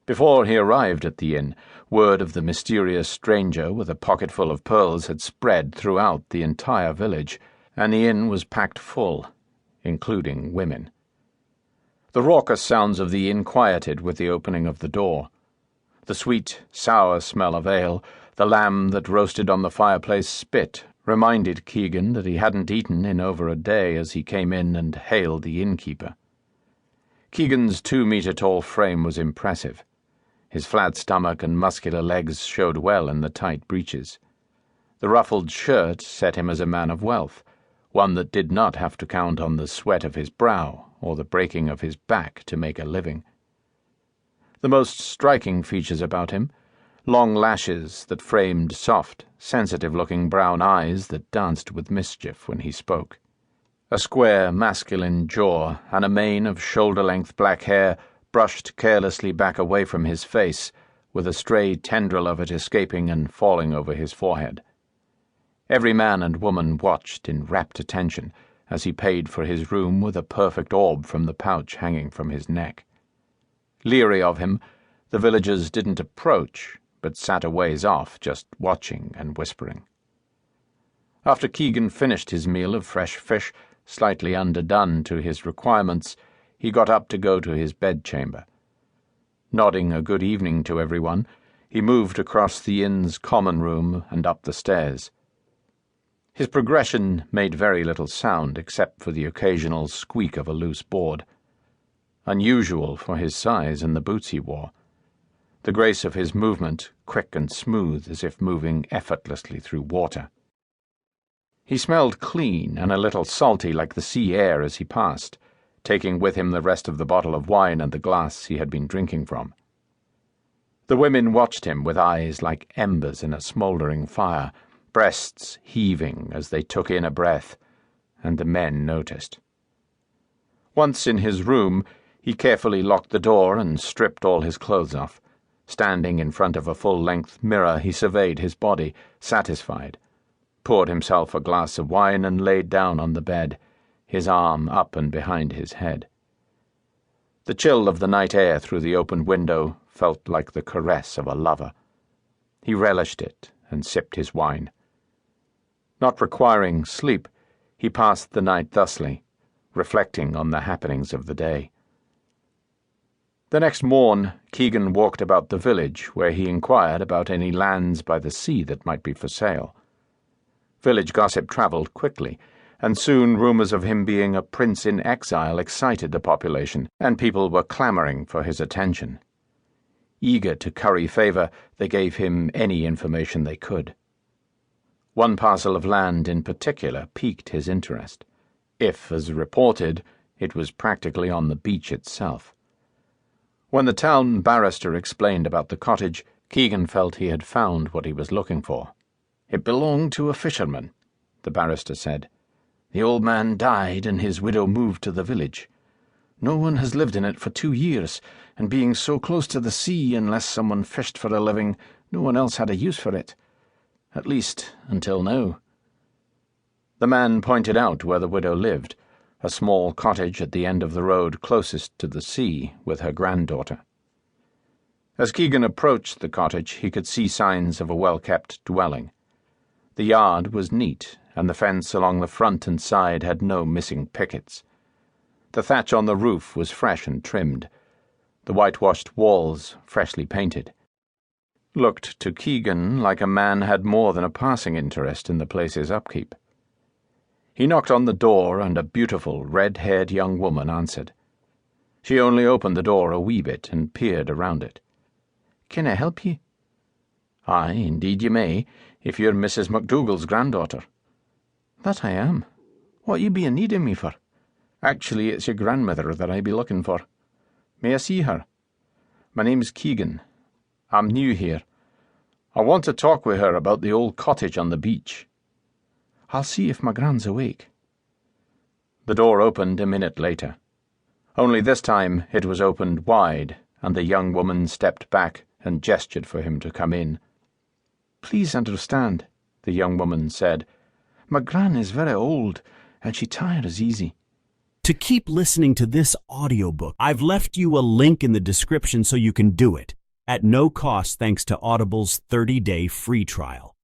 Before he arrived at the inn, word of the mysterious stranger with a pocketful of pearls had spread throughout the entire village, and the inn was packed full, including women. The raucous sounds of the inn quieted with the opening of the door. The sweet, sour smell of ale, the lamb that roasted on the fireplace spit, reminded Keegan that he hadn't eaten in over a day as he came in and hailed the innkeeper. Keegan's 2-meter-tall frame was impressive. His flat stomach and muscular legs showed well in the tight breeches. The ruffled shirt set him as a man of wealth, one that did not have to count on the sweat of his brow or the breaking of his back to make a living. The most striking features about him: long lashes that framed soft, sensitive-looking brown eyes that danced with mischief when he spoke, a square, masculine jaw, and a mane of shoulder-length black hair brushed carelessly back away from his face, with a stray tendril of it escaping and falling over his forehead. Every man and woman watched in rapt attention as he paid for his room with a perfect orb from the pouch hanging from his neck. Leery of him, the villagers didn't approach, but sat a ways off, just watching and whispering. After Keegan finished his meal of fresh fish, slightly underdone to his requirements, he got up to go to his bedchamber. Nodding a good evening to everyone, he moved across the inn's common room and up the stairs. His progression made very little sound except for the occasional squeak of a loose board. Unusual for his size and the boots he wore. The grace of his movement, quick and smooth as if moving effortlessly through water. He smelled clean and a little salty like the sea air as he passed, taking with him the rest of the bottle of wine and the glass he had been drinking from. The women watched him with eyes like embers in a smouldering fire, breasts heaving as they took in a breath, and the men noticed. Once in his room, he carefully locked the door and stripped all his clothes off. Standing in front of a full-length mirror, he surveyed his body, satisfied, poured himself a glass of wine and laid down on the bed, his arm up and behind his head. The chill of the night air through the open window felt like the caress of a lover. He relished it and sipped his wine. Not requiring sleep, he passed the night thusly, reflecting on the happenings of the day. The next morn, Keegan walked about the village, where he inquired about any lands by the sea that might be for sale. Village gossip travelled quickly, and soon rumours of him being a prince in exile excited the population, and people were clamouring for his attention. Eager to curry favour, they gave him any information they could. One parcel of land in particular piqued his interest. If, as reported, it was practically on the beach itself. When the town barrister explained about the cottage, Keegan felt he had found what he was looking for. "It belonged to a fisherman," the barrister said. "The old man died and his widow moved to the village. No one has lived in it for 2 years, and being so close to the sea, unless someone fished for a living, no one else had a use for it. At least, until now." The man pointed out where the widow lived, a small cottage at the end of the road closest to the sea, with her granddaughter. As Keegan approached the cottage, he could see signs of a well-kept dwelling. The yard was neat, and the fence along the front and side had no missing pickets. The thatch on the roof was fresh and trimmed, the whitewashed walls freshly painted. Looked to Keegan like a man had more than a passing interest in the place's upkeep. He knocked on the door, and a beautiful, red-haired young woman answered. She only opened the door a wee bit and peered around it. "Can I help ye?" "Aye, indeed you may, if you're Mrs. MacDougall's granddaughter." "That I am. What you be a-needing me for?" "Actually, it's your grandmother that I be looking for." "May I see her?" "My name's Keegan. I'm new here. I want to talk with her about the old cottage on the beach." "I'll see if my gran's awake." The door opened a minute later. Only this time it was opened wide, and the young woman stepped back and gestured for him to come in. "Please understand," the young woman said. "My gran is very old, and she tires easy. To keep listening to this audiobook, I've left you a link in the description so you can do it, at no cost thanks to Audible's 30-day free trial.